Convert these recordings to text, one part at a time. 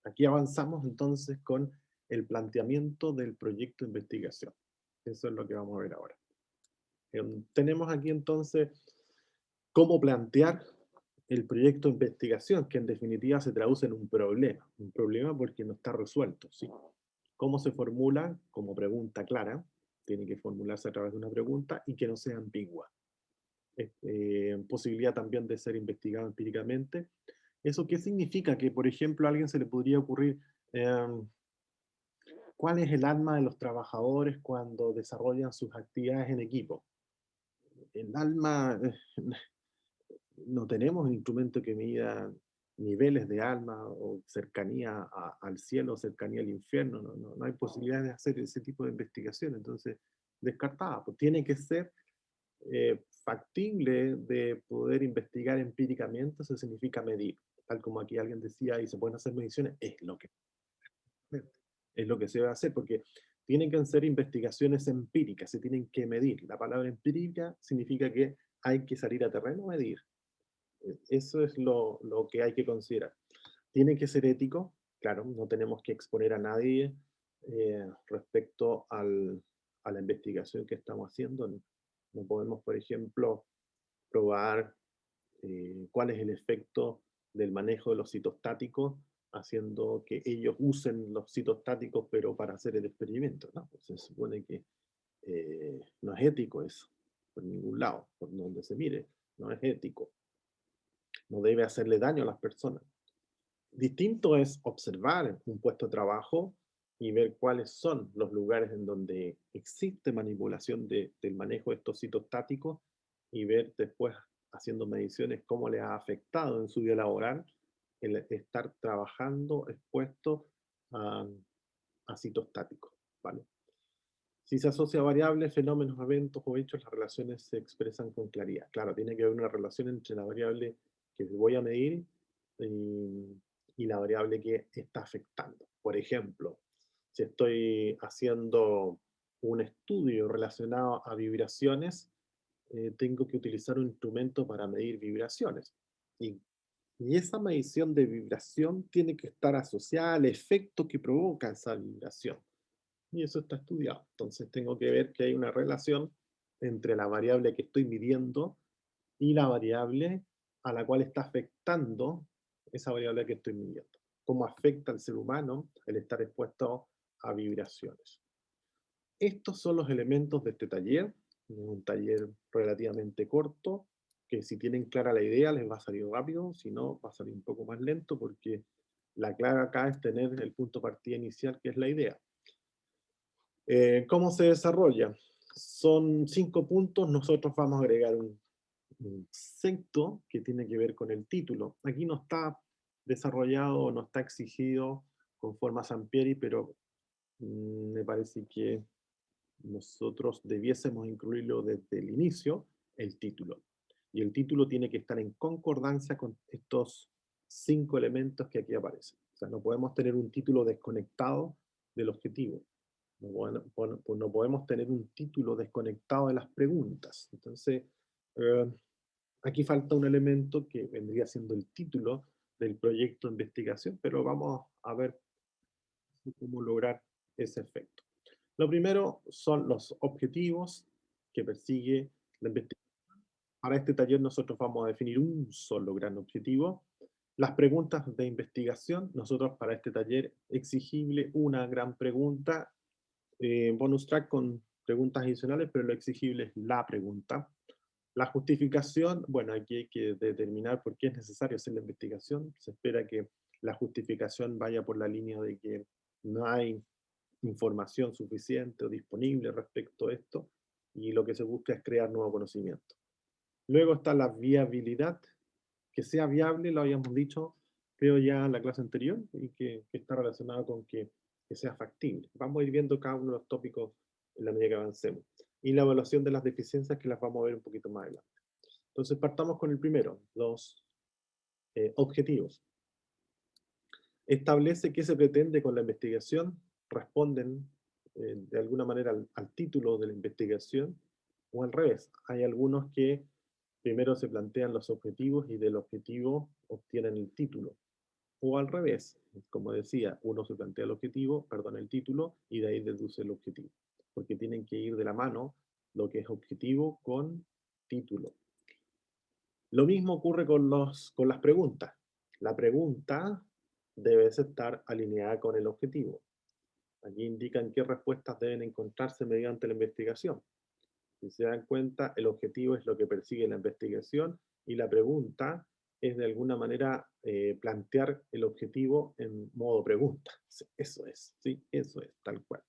Aquí avanzamos entonces con el planteamiento del proyecto de investigación. Eso es lo que vamos a ver ahora. Tenemos aquí entonces cómo plantear el proyecto de investigación, que en definitiva se traduce en un problema porque no está resuelto, ¿sí? ¿Cómo se formula? Como pregunta clara, tiene que formularse a través de una pregunta y que no sea ambigua. Posibilidad también de ser investigado empíricamente. ¿Eso qué significa? Que, por ejemplo, a alguien se le podría ocurrir, ¿cuál es el alma de los trabajadores cuando desarrollan sus actividades en equipo? El alma, no tenemos un instrumento que mida niveles de alma o cercanía al cielo, cercanía al infierno, no hay posibilidad de hacer ese tipo de investigación, entonces descartada, pues tiene que ser factible de poder investigar empíricamente, eso significa medir, tal como aquí alguien decía, y se pueden hacer mediciones, es lo que se va a hacer, porque tienen que ser investigaciones empíricas, se tienen que medir. La palabra empírica significa que hay que salir a terreno a medir. Eso es lo que hay que considerar. Tiene que ser ético, claro, no tenemos que exponer a nadie respecto a la investigación que estamos haciendo. No podemos, por ejemplo, probar cuál es el efecto del manejo de los citostáticos, haciendo que ellos usen los citostáticos, pero para hacer el experimento, ¿no? Pues se supone que no es ético eso, por ningún lado, por donde se mire, no es ético, no debe hacerle daño a las personas. Distinto es observar un puesto de trabajo y ver cuáles son los lugares en donde existe manipulación del manejo de estos citostáticos y ver después, haciendo mediciones, cómo le ha afectado en su vida laboral el estar trabajando expuesto a, a citostáticos, ¿vale? Si se asocia a variables, fenómenos, eventos o hechos, las relaciones se expresan con claridad. Claro, tiene que haber una relación entre la variable que voy a medir y la variable que está afectando. Por ejemplo, si estoy haciendo un estudio relacionado a vibraciones, tengo que utilizar un instrumento para medir vibraciones. Y, y esa medición de vibración tiene que estar asociada al efecto que provoca esa vibración y eso está estudiado. Entonces tengo que ver que hay una relación entre la variable que estoy midiendo y la variable a la cual está afectando esa variable que estoy midiendo. Cómo afecta al ser humano el estar expuesto a vibraciones. Estos son los elementos de este taller, un taller relativamente corto, que si tienen clara la idea les va a salir rápido, si no va a salir un poco más lento porque la clave acá es tener el punto de partida inicial que es la idea. ¿Cómo se desarrolla? Son 5 puntos, nosotros vamos a agregar un sexto que tiene que ver con el título. Aquí no está desarrollado, no está exigido con forma Sampieri, pero me parece que nosotros debiésemos incluirlo desde el inicio, el título. Y el título tiene que estar en concordancia con estos 5 elementos que aquí aparecen. O sea, no podemos tener un título desconectado del objetivo. No podemos tener un título desconectado de las preguntas. Entonces, eh, aquí falta un elemento que vendría siendo el título del proyecto de investigación, pero vamos a ver cómo lograr ese efecto. Lo primero son los objetivos que persigue la investigación. Para este taller nosotros vamos a definir un solo gran objetivo. Las preguntas de investigación, nosotros para este taller exigible una gran pregunta, bonus track con preguntas adicionales, pero lo exigible es la pregunta. La justificación, bueno, aquí hay que determinar por qué es necesario hacer la investigación. Se espera que la justificación vaya por la línea de que no hay información suficiente o disponible respecto a esto y lo que se busca es crear nuevo conocimiento. Luego está la viabilidad, que sea viable, lo habíamos dicho, creo ya en la clase anterior, y que está relacionado con que sea factible. Vamos a ir viendo cada uno de los tópicos en la medida que avancemos. Y la evaluación de las deficiencias que las vamos a ver un poquito más adelante. Entonces partamos con el primero, los objetivos. Establece qué se pretende con la investigación, responden de alguna manera al título de la investigación o al revés. Hay algunos que primero se plantean los objetivos y del objetivo obtienen el título. O al revés, como decía, uno se plantea el objetivo, perdón, el título, y de ahí deduce el objetivo. Porque tienen que ir de la mano lo que es objetivo con título. Lo mismo ocurre con las preguntas. La pregunta debe estar alineada con el objetivo. Aquí indican qué respuestas deben encontrarse mediante la investigación. Si se dan cuenta, el objetivo es lo que persigue la investigación y la pregunta es de alguna manera plantear el objetivo en modo pregunta. Sí, eso es, sí, eso es, tal cual.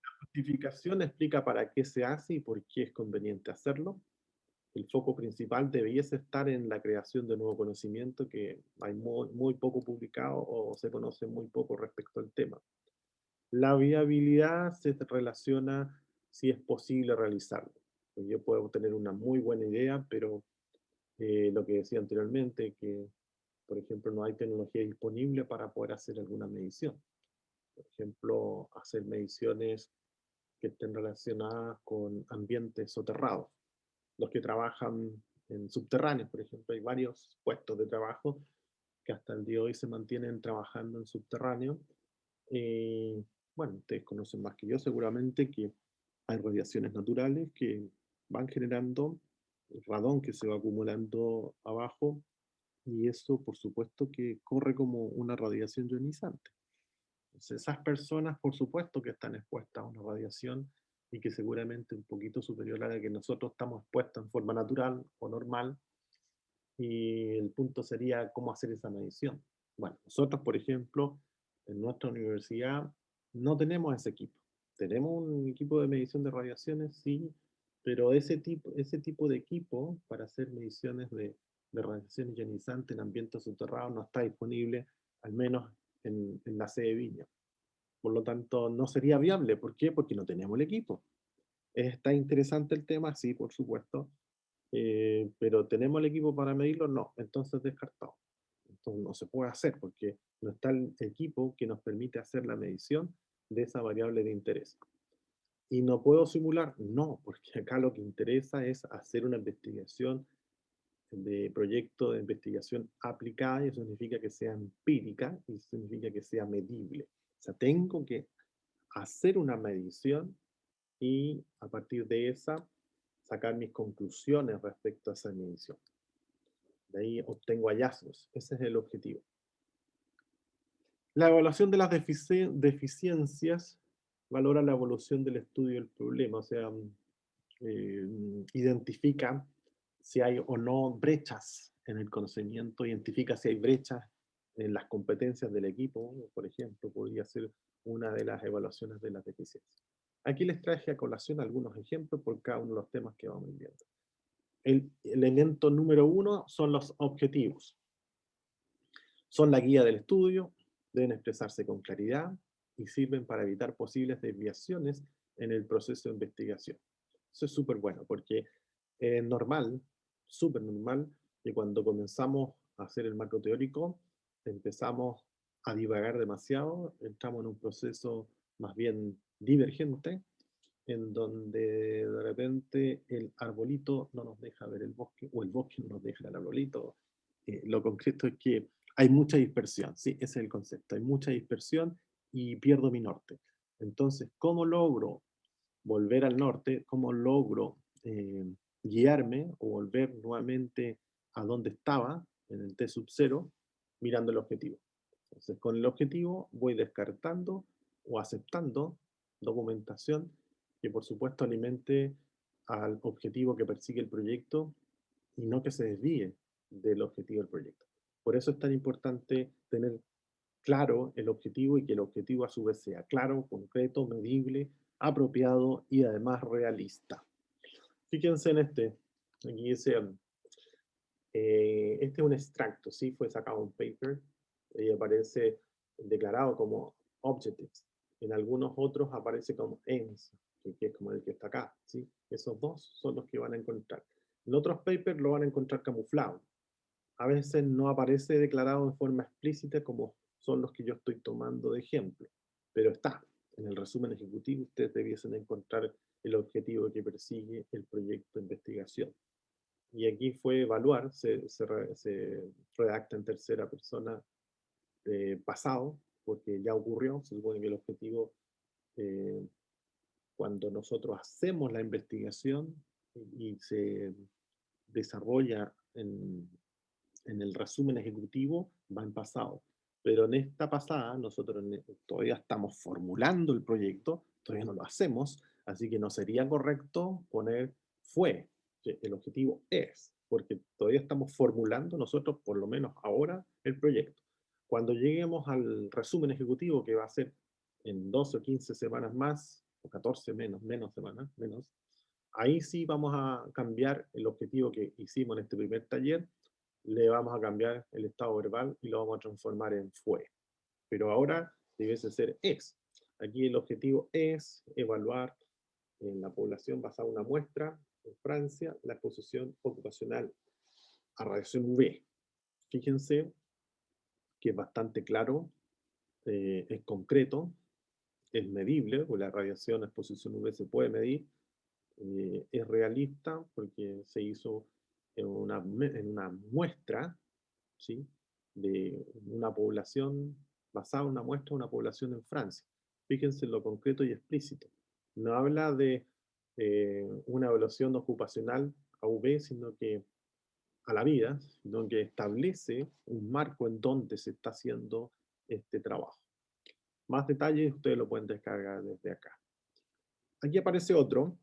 La justificación explica para qué se hace y por qué es conveniente hacerlo. El foco principal debiese estar en la creación de nuevo conocimiento, que hay muy poco publicado o se conoce muy poco respecto al tema. La viabilidad se relaciona si es posible realizarlo. Pues yo puedo tener una muy buena idea, pero lo que decía anteriormente, que por ejemplo no hay tecnología disponible para poder hacer alguna medición. Por ejemplo, hacer mediciones que estén relacionadas con ambientes soterrados. Los que trabajan en subterráneos, por ejemplo, hay varios puestos de trabajo que hasta el día de hoy se mantienen trabajando en subterráneo. Bueno, ustedes conocen más que yo seguramente que hay radiaciones naturales que van generando radón que se va acumulando abajo y eso por supuesto que corre como una radiación ionizante. Entonces, esas personas por supuesto que están expuestas a una radiación y que seguramente un poquito superior a la que nosotros estamos expuestos en forma natural o normal, y el punto sería cómo hacer esa medición. Bueno, nosotros, por ejemplo, en nuestra universidad no tenemos ese equipo. Tenemos un equipo de medición de radiaciones, sí, pero ese tipo de equipo para hacer mediciones de radiaciones ionizantes en ambientes subterráneos no está disponible, al menos en la sede de Viña. Por lo tanto, no sería viable. ¿Por qué? Porque no tenemos el equipo. ¿Está interesante el tema? Sí, por supuesto, pero ¿tenemos el equipo para medirlo? No, entonces descartado. Entonces no se puede hacer porque no está el equipo que nos permite hacer la medición de esa variable de interés. ¿Y no puedo simular? No, porque acá lo que interesa es hacer una investigación de proyecto de investigación aplicada y eso significa que sea empírica y eso significa que sea medible. O sea, tengo que hacer una medición y a partir de esa sacar mis conclusiones respecto a esa medición. De ahí obtengo hallazgos. Ese es el objetivo. La evaluación de las deficiencias valora la evolución del estudio del problema, o sea, identifica si hay o no brechas en el conocimiento, identifica si hay brechas en las competencias del equipo, por ejemplo, podría ser una de las evaluaciones de las deficiencias. Aquí les traje a colación algunos ejemplos por cada uno de los temas que vamos viendo. El elemento número 1 son los objetivos. Son la guía del estudio, deben expresarse con claridad y sirven para evitar posibles desviaciones en el proceso de investigación. Eso es súper bueno porque es normal, súper normal, que cuando comenzamos a hacer el marco teórico empezamos a divagar demasiado, entramos en un proceso más bien divergente, en donde de repente el arbolito no nos deja ver el bosque o el bosque no nos deja el arbolito. Lo concreto es que hay mucha dispersión, sí, ese es el concepto, hay mucha dispersión y pierdo mi norte. Entonces, ¿cómo logro volver al norte? ¿Cómo logro guiarme o volver nuevamente a donde estaba, en el T sub 0, mirando el objetivo? Entonces, con el objetivo voy descartando o aceptando documentación que por supuesto alimente al objetivo que persigue el proyecto y no que se desvíe del objetivo del proyecto. Por eso es tan importante tener claro el objetivo y que el objetivo a su vez sea claro, concreto, medible, apropiado y además realista. Fíjense en este. Aquí dice, este es un extracto, ¿sí? Fue sacado un paper y aparece declarado como objectives. En algunos otros aparece como aims, que es como el que está acá, ¿sí? Esos dos son los que van a encontrar. En otros papers lo van a encontrar camuflado. A veces no aparece declarado en forma explícita como son los que yo estoy tomando de ejemplo, pero está. En el resumen ejecutivo ustedes debiesen encontrar el objetivo que persigue el proyecto de investigación. Y aquí fue evaluar, se redacta en tercera persona pasado, porque ya ocurrió, se supone que el objetivo, eh, cuando nosotros hacemos la investigación y se desarrolla en el resumen ejecutivo, va en pasado. Pero en esta pasada, nosotros todavía estamos formulando el proyecto, todavía no lo hacemos, así que no sería correcto poner fue, que el objetivo es, porque todavía estamos formulando nosotros, por lo menos ahora, el proyecto. Cuando lleguemos al resumen ejecutivo, que va a ser en 12 o 15 semanas más, o 14 menos semanas, menos, ahí sí vamos a cambiar el objetivo que hicimos en este primer taller, le vamos a cambiar el estado verbal y lo vamos a transformar en fue. Pero ahora debiese ser es. Aquí el objetivo es evaluar en la población basada en una muestra en Francia la exposición ocupacional a radiación UV. Fíjense que es bastante claro, es concreto, es medible, porque la radiación a exposición UV se puede medir, es realista porque se hizo en una muestra, ¿sí? De una población, basada en una muestra de una población en Francia. Fíjense en lo concreto y explícito. No habla de una evaluación ocupacional a UV, sino que a la vida, sino que establece un marco en donde se está haciendo este trabajo. Más detalles ustedes lo pueden descargar desde acá. Aquí aparece otro.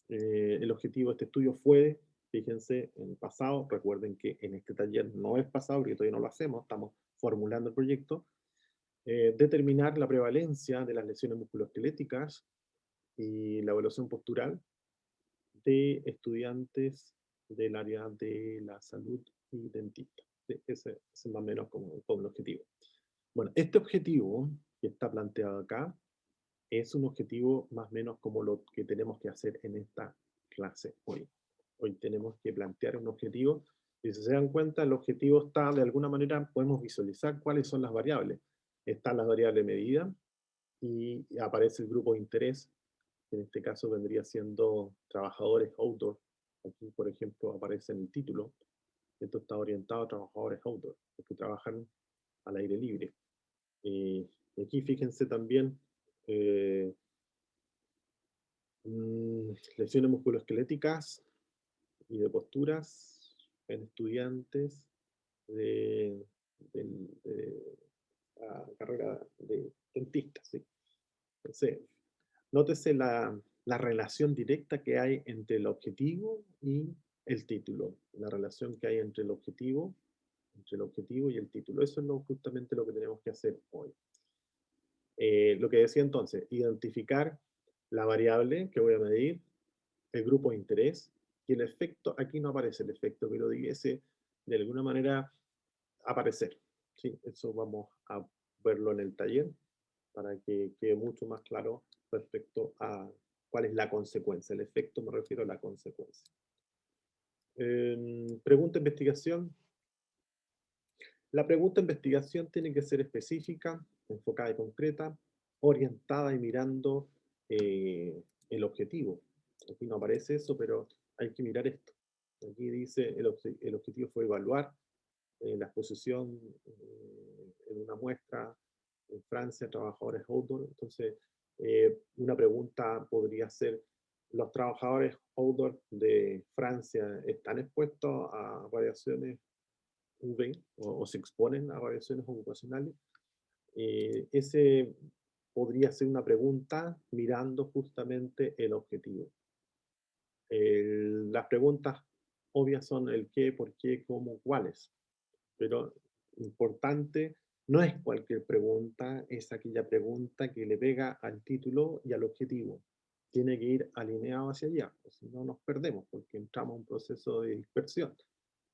El objetivo de este estudio fue, fíjense, en el pasado, recuerden que en este taller no es pasado porque todavía no lo hacemos, estamos formulando el proyecto, determinar la prevalencia de las lesiones musculoesqueléticas y la evaluación postural de estudiantes del área de la salud y dentista. Sí, ese es más o menos como el objetivo. Bueno, este objetivo que está planteado acá es un objetivo más o menos como lo que tenemos que hacer en esta clase hoy. Hoy tenemos que plantear un objetivo y si se dan cuenta, el objetivo está, de alguna manera, podemos visualizar cuáles son las variables. Están las variables de medida y aparece el grupo de interés, que en este caso vendría siendo trabajadores outdoor. Aquí, por ejemplo, aparece en el título. Esto está orientado a trabajadores outdoor, los que trabajan al aire libre. Y aquí fíjense también eh, lesiones musculoesqueléticas y de posturas en estudiantes de, de la carrera de dentista. ¿Sí? Entonces, nótese la relación directa que hay entre el objetivo y el título, la relación que hay entre el objetivo y el título. Eso es justamente lo que tenemos que hacer hoy. Lo que decía entonces, identificar la variable que voy a medir, el grupo de interés, y el efecto, aquí no aparece el efecto, pero debiese de alguna manera aparecer. ¿Sí? Eso vamos a verlo en el taller para que quede mucho más claro respecto a cuál es la consecuencia. El efecto me refiero a la consecuencia. Pregunta investigación. La pregunta investigación tiene que ser específica, enfocada y concreta, orientada y mirando el objetivo. Aquí no aparece eso, pero hay que mirar esto. Aquí dice el objetivo fue evaluar la exposición en una muestra en Francia, trabajadores outdoor. Entonces, una pregunta podría ser, ¿los trabajadores outdoor de Francia están expuestos a radiaciones UV o se exponen a radiaciones ocupacionales? Ese podría ser una pregunta mirando justamente el objetivo. Las preguntas obvias son el qué, por qué, cómo, cuáles. Pero importante, no es cualquier pregunta, es aquella pregunta que le pega al título y al objetivo. Tiene que ir alineado hacia allá, o si no nos perdemos, porque entramos en un proceso de dispersión.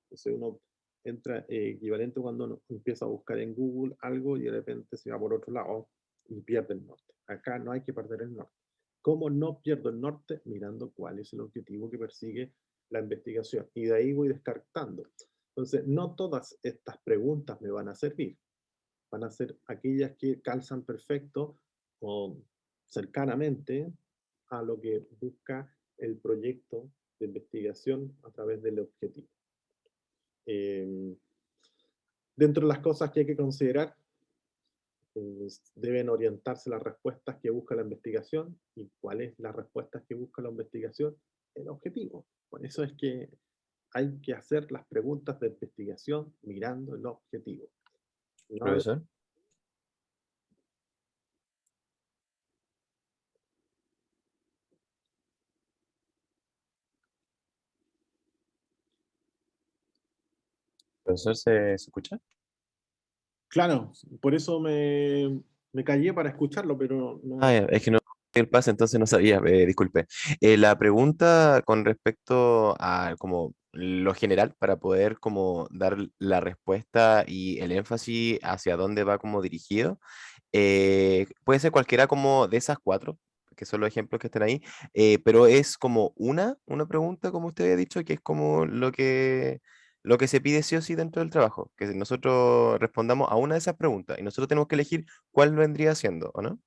Entonces uno entra equivalente cuando uno empieza a buscar en Google algo y de repente se va por otro lado y pierde el norte. Acá no hay que perder el norte. ¿Cómo no pierdo el norte? Mirando cuál es el objetivo que persigue la investigación. Y de ahí voy descartando. Entonces, no todas estas preguntas me van a servir. Van a ser aquellas que calzan perfecto o cercanamente a lo que busca el proyecto de investigación a través del objetivo. Eh, Dentro de las cosas que hay que considerar, deben orientarse las respuestas que busca la investigación y cuáles las respuestas que busca la investigación, el objetivo. Por eso es que hay que hacer las preguntas de investigación mirando el objetivo. No, Profesor. Profesor, ¿se escucha? claro, por eso me callé para escucharlo, pero Ah, no. ya, es que no el pase, entonces no sabía, disculpe. La pregunta con respecto a como lo general, para poder como dar la respuesta y el énfasis hacia dónde va como dirigido, puede ser cualquiera como de esas cuatro, que son los ejemplos que están ahí, pero es como una pregunta, como usted había dicho, que es como lo que se pide sí o sí dentro del trabajo, que nosotros respondamos a una de esas preguntas y nosotros tenemos que elegir cuál vendría siendo, ¿o no?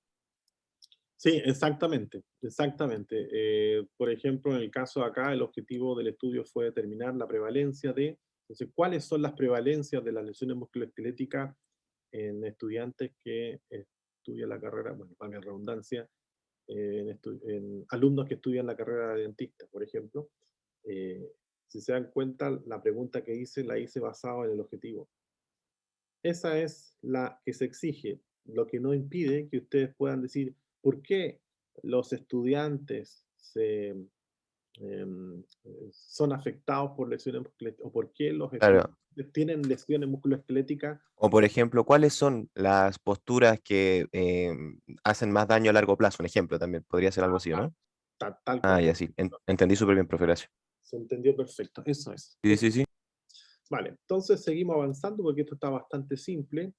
Sí, exactamente, exactamente. Por ejemplo, en el caso de acá, el objetivo del estudio fue determinar la prevalencia de, entonces, cuáles son las prevalencias de las lesiones musculoesqueléticas en estudiantes que estudian la carrera, bueno, para la redundancia, en alumnos que estudian la carrera de dentista, por ejemplo. Eh, si se dan cuenta, la pregunta que hice la hice basado en el objetivo. Esa es la que se exige, lo que no impide que ustedes puedan decir por qué los estudiantes son afectados por lesiones musculoesqueléticas o por qué los Claro. estudiantes tienen lesiones musculoesqueléticas. O por ejemplo, ¿cuáles son las posturas que hacen más daño a largo plazo? Un ejemplo también, podría ser algo así, ¿o Tal, no? tal Ah, cual. ya sí, entendí súper bien, profe, gracias. Se entendió perfecto. Eso es. Sí, sí, sí. Vale, entonces seguimos avanzando porque esto está bastante simple.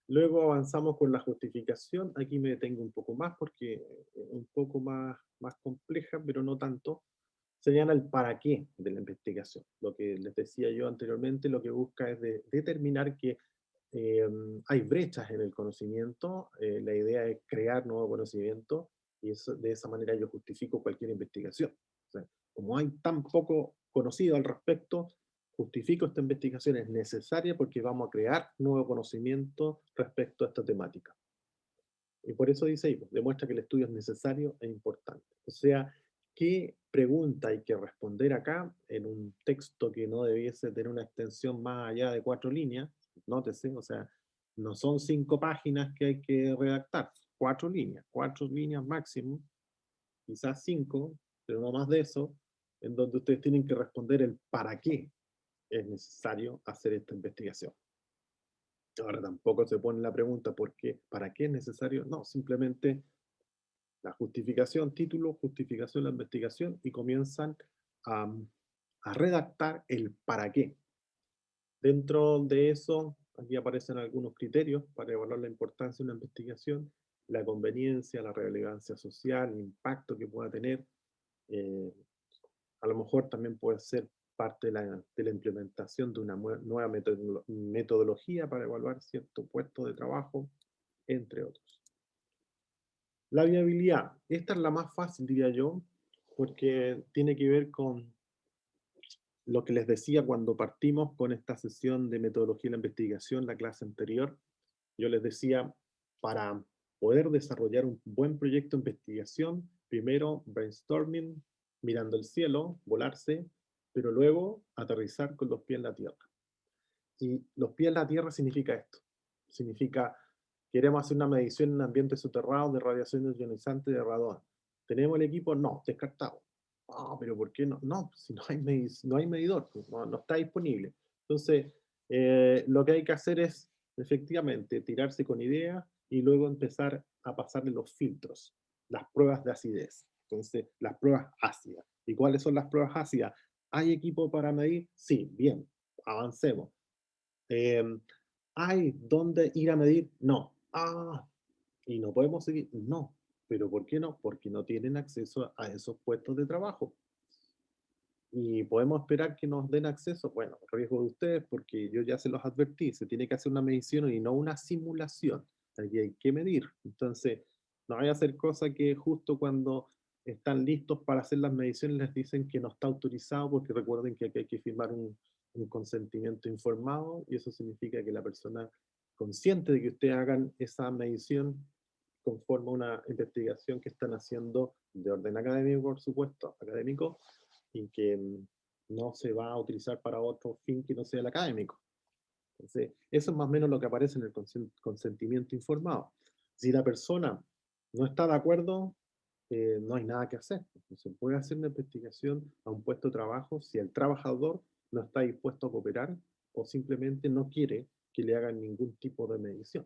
Luego avanzamos con la justificación. Aquí me detengo un poco más porque es un poco más compleja, pero no tanto. Señala el para qué de la investigación. Lo que les decía yo anteriormente, lo que busca es determinar que eh, hay brechas en el conocimiento. La idea es crear nuevo conocimiento y eso, de esa manera yo justifico cualquier investigación. O sea, como hay tan poco conocido al respecto, justifico esta investigación, es necesaria porque vamos a crear nuevo conocimiento respecto a esta temática. Y por eso dice ahí, pues, demuestra que el estudio es necesario e importante. O sea, ¿qué pregunta hay que responder acá en un texto que no debiese tener una extensión más allá de 4 líneas? Nótese, o sea, no son 5 páginas que hay que redactar, 4 líneas máximo, quizás 5, pero no más de eso, en donde ustedes tienen que responder el para qué es necesario hacer esta investigación. Ahora tampoco se pone la pregunta ¿por qué? ¿Para qué es necesario? No, simplemente la justificación, título, justificación, la investigación y comienzan a, a redactar el para qué. Dentro de eso, aquí aparecen algunos criterios para evaluar la importancia de una investigación, la conveniencia, la relevancia social, el impacto que pueda tener. eh, a lo mejor también puede ser parte de la implementación de una nueva metodología para evaluar cierto puesto de trabajo, entre otros. La viabilidad, esta es la más fácil, diría yo, porque tiene que ver con lo que les decía cuando partimos con esta sesión de metodología de la investigación, la clase anterior. Yo les decía, para poder desarrollar un buen proyecto de investigación, primero brainstorming, mirando el cielo, volarse, pero luego aterrizar con los pies en la tierra. Y los pies en la tierra significa esto. Significa, queremos hacer una medición en un ambiente soterrado de radiación ionizante de radón. ¿Tenemos el equipo? No, descartado. Ah, pero ¿por qué no? No, si no hay medidor, pues, no está disponible. Entonces, lo que hay que hacer es, efectivamente, tirarse con ideas y luego empezar a pasarle los filtros, las pruebas de acidez. Entonces, las pruebas ácidas. ¿Y cuáles son las pruebas ácidas? ¿Hay equipo para medir? Sí, bien, avancemos. Eh, ¿Hay dónde ir a medir? No. Ah, ¿y no podemos seguir? No. ¿Pero por qué no? Porque no tienen acceso a esos puestos de trabajo. ¿Y podemos esperar que nos den acceso? Bueno, riesgo de ustedes porque yo ya se los advertí, se tiene que hacer una medición y no una simulación. Aquí hay que medir. Entonces, no hay a hacer cosas que justo cuando están listos para hacer las mediciones, les dicen que no está autorizado, porque recuerden que aquí hay que firmar un consentimiento informado, y eso significa que la persona consciente de que ustedes hagan esa medición conforme a una investigación que están haciendo de orden académico, por supuesto, académico, y que no se va a utilizar para otro fin que no sea el académico. Entonces, eso es más o menos lo que aparece en el consentimiento informado. Si la persona no está de acuerdo, no hay nada que hacer. No se puede hacer una investigación a un puesto de trabajo si el trabajador no está dispuesto a cooperar o simplemente no quiere que le hagan ningún tipo de medición.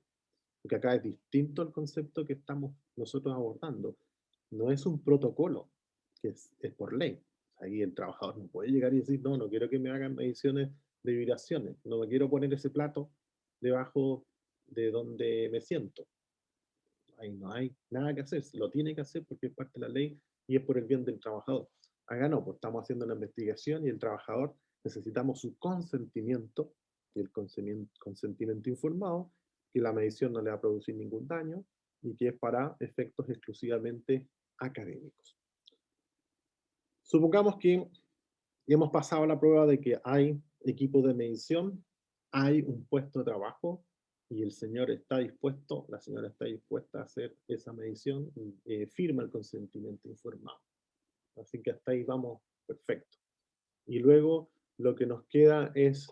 Porque acá es distinto el concepto que estamos nosotros abordando. No es un protocolo, que es por ley. Ahí el trabajador no puede llegar y decir, no, no quiero que me hagan mediciones de vibraciones, no me quiero poner ese plato debajo de donde me siento. Ahí no hay nada que hacer, lo tiene que hacer porque es parte de la ley y es por el bien del trabajador. Acá no, pues estamos haciendo una investigación y el trabajador necesitamos su consentimiento, y el consentimiento informado, que la medición no le va a producir ningún daño y que es para efectos exclusivamente académicos. Supongamos que hemos pasado la prueba de que hay equipos de medición, hay un puesto de trabajo y el señor está dispuesto, la señora está dispuesta a hacer esa medición, firma el consentimiento informado. Así que hasta ahí vamos perfecto. Y luego lo que nos queda es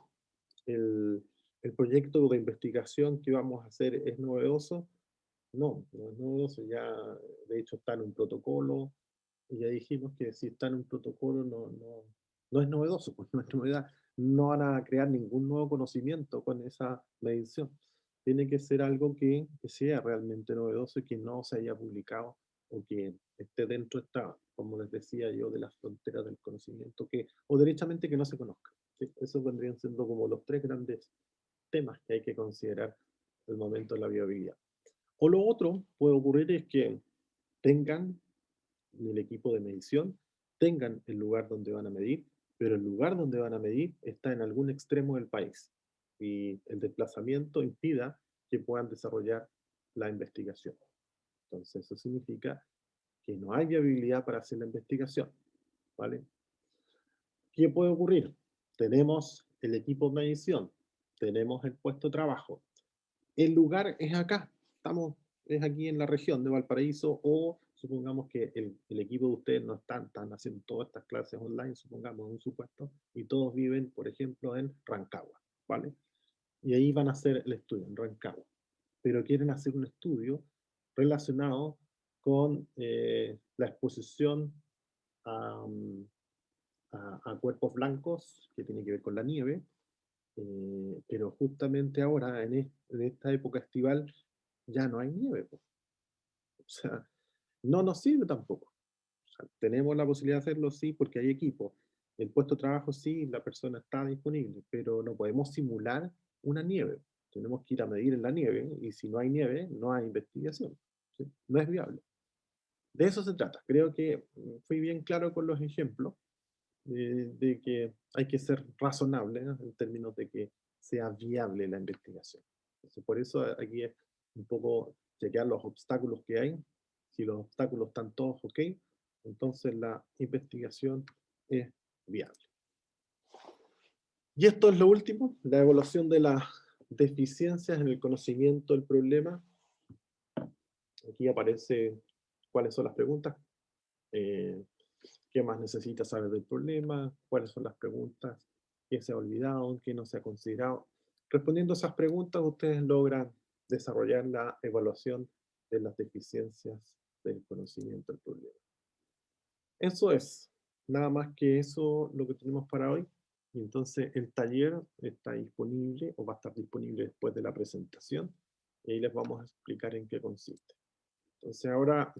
el, el proyecto de investigación que vamos a hacer. ¿Es novedoso? No, no es novedoso, ya de hecho está en un protocolo, y ya dijimos que si está en un protocolo no es novedoso, pues no es novedad, no van a crear ningún nuevo conocimiento con esa medición. Tiene que ser algo que sea realmente novedoso y que no se haya publicado o que esté dentro, está, como les decía yo, de las fronteras del conocimiento, o derechamente que no se conozca. ¿Sí? Esos vendrían siendo como los tres grandes temas que hay que considerar en el momento de la viabilidad. O lo otro puede ocurrir es que tengan el equipo de medición, tengan el lugar donde van a medir, pero el lugar donde van a medir está en algún extremo del país y el desplazamiento impida que puedan desarrollar la investigación. Entonces eso significa que no hay viabilidad para hacer la investigación, ¿vale? ¿Qué puede ocurrir? Tenemos el equipo de medición, tenemos el puesto de trabajo, el lugar es acá, es aquí en la región de Valparaíso, o supongamos que el equipo de ustedes no están haciendo todas estas clases online, supongamos un supuesto, y todos viven, por ejemplo, en Rancagua, ¿vale? Y ahí van a hacer el estudio en Rancagua, pero quieren hacer un estudio relacionado con la exposición a, a cuerpos blancos, que tiene que ver con la nieve, pero justamente ahora, en esta época estival, ya no hay nieve, po. O sea, no nos sirve tampoco. O sea, tenemos la posibilidad de hacerlo, sí, porque hay equipo. El puesto de trabajo, sí, la persona está disponible, pero no podemos simular una nieve. Tenemos que ir a medir en la nieve, y si no hay nieve, no hay investigación. ¿Sí? No es viable. De eso se trata. Creo que fui bien claro con los ejemplos de que hay que ser razonable, ¿no? En términos de que sea viable la investigación. Entonces, por eso aquí es un poco chequear los obstáculos que hay. Si los obstáculos están todos ok, entonces la investigación es viable. Y esto es lo último, la evaluación de las deficiencias en el conocimiento del problema. Aquí aparece cuáles son las preguntas. Eh, ¿Qué más necesita saber del problema? ¿Cuáles son las preguntas que se ha olvidado, que no se ha considerado? Respondiendo a esas preguntas, ustedes logran desarrollar la evaluación de las deficiencias del conocimiento del problema. Eso es, nada más que eso lo que tenemos para hoy. Y entonces el taller está disponible o va a estar disponible después de la presentación. Y ahí les vamos a explicar en qué consiste. Entonces ahora